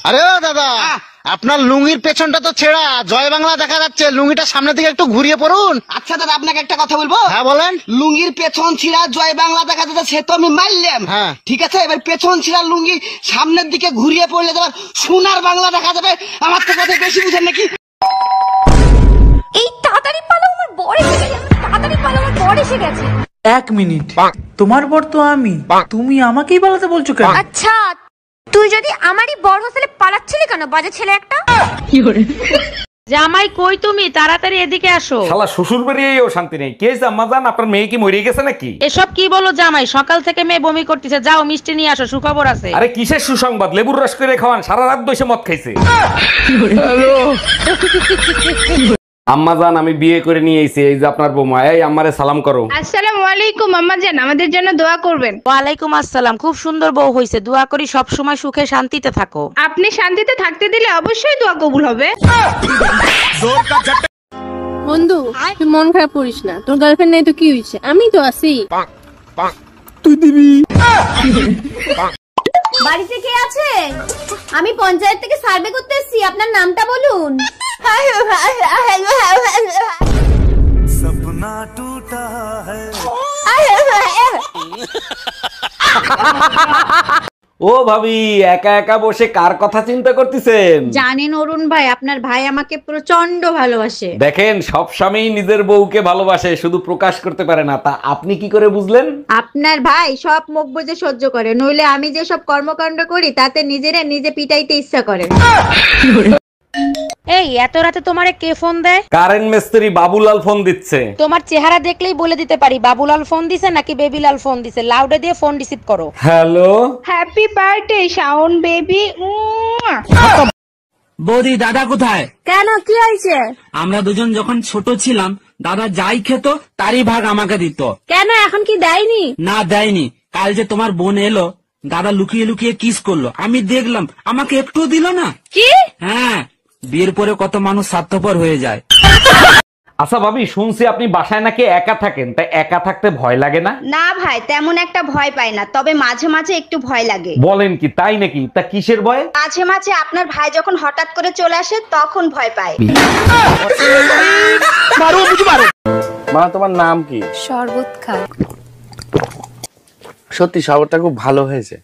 আরে দাদা, আপনার লুঙ্গির পেছনটা তো ছেঁড়া, জয় বাংলা দেখা যাচ্ছে, লুঙ্গিটা সামনের দিকে একটু ঘুরিয়ে পড়ুন। আচ্ছা দাদা, আপনাকে একটা কথা বলবো। হ্যাঁ বলেন। লুঙ্গির পেছন ছিঁড়া জয় বাংলা দেখা যাচ্ছে, সে তো আমি মারলাম। হ্যাঁ ঠিক আছে, এবার পেছন ছিঁড়া লুঙ্গি সামনের দিকে ঘুরিয়ে পড়লে তোমার সোনার বাংলা দেখা যাবে। আমার তো কথা বেশি বুঝেন নাকি? এই তাড়াতাড়ি পালাও, আমার বর এসে গেছে। তাড়াতাড়ি পালাও, আমার বর এসে গেছে। 1 মিনিট, তোমার বর তো আমি, তুমি আমাকেই পালাতে বলছো কেন? আচ্ছা, তুই যদি আমারই বর হোস্টেলে পালাচ্ছিলি কেন, বাজে ছেলে একটা? জামাই কই তুমি? তাড়াতাড়ি এদিকে আসো। শালা শ্বশুর বাড়িয়েও শান্তি নেই। কে আম্মা জান, আপনার মেয়ে কি মরে গেছে নাকি? এসব কি বলো জামাই? সকাল থেকে মেয়ে বমি করতেছে, যাও মিষ্টি নিয়ে আসো, সুখবর আছে। আরে কিসের সুসংবাদ? লেবুর রস করে খাওয়ান, সারা রাত বসে মদ খাইছে। আম্মা জান, আমি বিয়ে করে নিয়ে এসেছি, এই যে আপনার বৌমা। এই আম্মারে সালাম করো। আসসালামু আলাইকুম আম্মা জান, আমাদের জন্য দোয়া করবেন। ওয়ালাইকুম আসসালাম। খুব সুন্দর বউ হইছে, দোয়া করি সব সময় সুখে শান্তিতে থাকো। আপনি শান্তিতে থাকতে দিলে অবশ্যই দোয়া কবুল হবে। বন্ধু, তুই মন খারাপ করিস না, তোর গার্লফ্রেন্ড নাই তো কি হয়েছে, আমি তো আছি। তুই দিবি? বাড়িতে কে আছে? আমি পঞ্চায়েত থেকে সার্ভে করতে এসেছি, আপনার নামটা বলুন। सपना टूटा है। ও ভাবি, একা একা বসে কার কথা চিন্তা করতেছেন? জানেন অরুণ ভাই, আপনার ভাই আমাকে প্রচন্ড ভালোবাসে। দেখেন, সব স্বামী নিজের বউকে ভালোবাসে, শুধু প্রকাশ করতে পারে না। তা আপনি কি করে বুঝলেন? আপনার ভাই সব মুখ বুজে সহ্য করে, নইলে আমি যে সব কর্মকাণ্ড করি তাতে নিজেরা নিজে পিটাইতে ইচ্ছা করে। এই এত রাতে তোমারে কে ফোন দেয়? কারেন্ট মিস্ত্রি বাবুলাল ফোন দিচ্ছে। তোমার চেহারা দেখলেই বলে দিতে পারি বাবুলাল ফোন দিছে নাকি বেবিলাল ফোন দিছে। লাউডে দিয়ে ফোন রিসিভ করো। Hello, happy birthday Shaon baby. বৌদি, দাদা কোথায়? কেন, কি হয়েছে? আমরা দুজন যখন ছোট ছিলাম, দাদা যাই খেত তারই ভাগ আমাকে দিত। কেন, এখন কি দেয়নি? না, দেয়নি। কাল যে তোমার বোন এলো, দাদা লুকিয়ে লুকিয়ে কিস করলো, আমি দেখলাম, আমাকে একটু দিল না। কি? হ্যাঁ, বিয়ের পরে কত মানুষ স্বার্থপর হয়ে যায়। আচ্ছা ভাবি, শুনছি আপনি বাসায় নাকি একা থাকেন, তাই একা থাকতে ভয় লাগে না? না ভাই, তেমন একটা ভয় পাই না, তবে মাঝে মাঝে একটু ভয় লাগে। বলেন কি, তাই নাকি? তা কিসের ভয়? মাঝে মাঝে আপনার ভাই যখন হঠাৎ করে চলে আসে তখন ভয় পায়। মা, তোমার নাম কি? শরবত খায়। সত্যি শরবতটা খুব ভালো হয়েছে।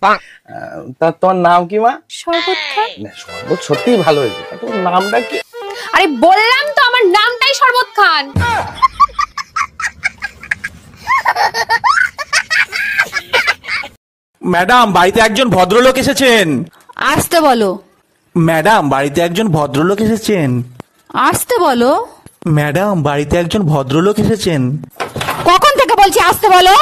তা তোমার নাম কি মা? শরবত খায়। না, শরবত সত্যিই ভালো হয়েছে। তা তোমার নামটা কি? আরে বললাম তো, আমার নামটাই শরবত খান। ম্যাডাম, বাড়িতে একজন ভদ্রলোক এসেছেন। আসতে বলো। ম্যাডাম, বাড়িতে একজন ভদ্রলোক এসেছেন। আসতে বলো। ম্যাডাম, বাড়িতে একজন ভদ্রলোক এসেছেন। কখন থেকে বলছি আসতে বলো?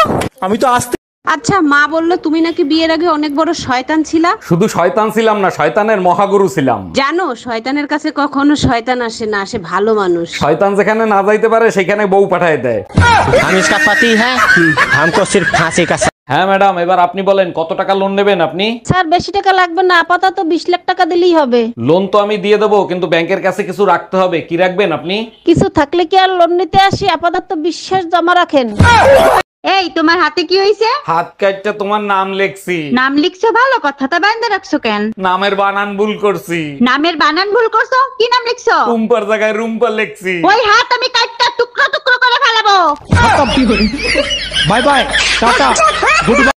আমি তো আসতে। আচ্ছা, মা বললো তুমি নাকি বিয়ের আগে অনেক বড় শয়তান ছিলা। শুধু শয়তান ছিলাম না, শয়তানের মহাগুরু ছিলাম। জানো, শয়তানের কাছে কখনো শয়তান আসে না, আসে ভালো মানুষ। শয়তান যেখানে না যাইতে পারে সেখানে বউ পাঠায় দেয়। हम इसका पति है, हमको सिर्फ फांसी का। হ্যাঁ ম্যাডাম, এবার আপনি বলেন কত টাকা লোন নেবেন আপনি? স্যার, বেশি টাকা লাগবে না, আপাতত 20 লাখ টাকা দিলেই হবে। লোন তো আমি দিয়ে দেবো, কিন্তু ব্যাংকের কাছে কিছু রাখতে হবে। কি রাখবেন আপনি? কিছু থাকলে কি আর লোন নিতে আসি, আপাতত বিশ্বাস জমা রাখেন। এই, তোমার হাতে কি হইছে? হাত কাটটা তোমার নাম লেখছি। নাম লিখছো, ভালো কথা, তা বাইন্দা রাখছো কেন? নামের বানান ভুল করছি। নামের বানান ভুল করছো? কি নাম লিখছো? রুম্পার জায়গায় রুম্পা লেখছি। ওই হাত আমি কাটটা টুকরো টুকরো করে ফেলাবো। Bye bye, tata, good by.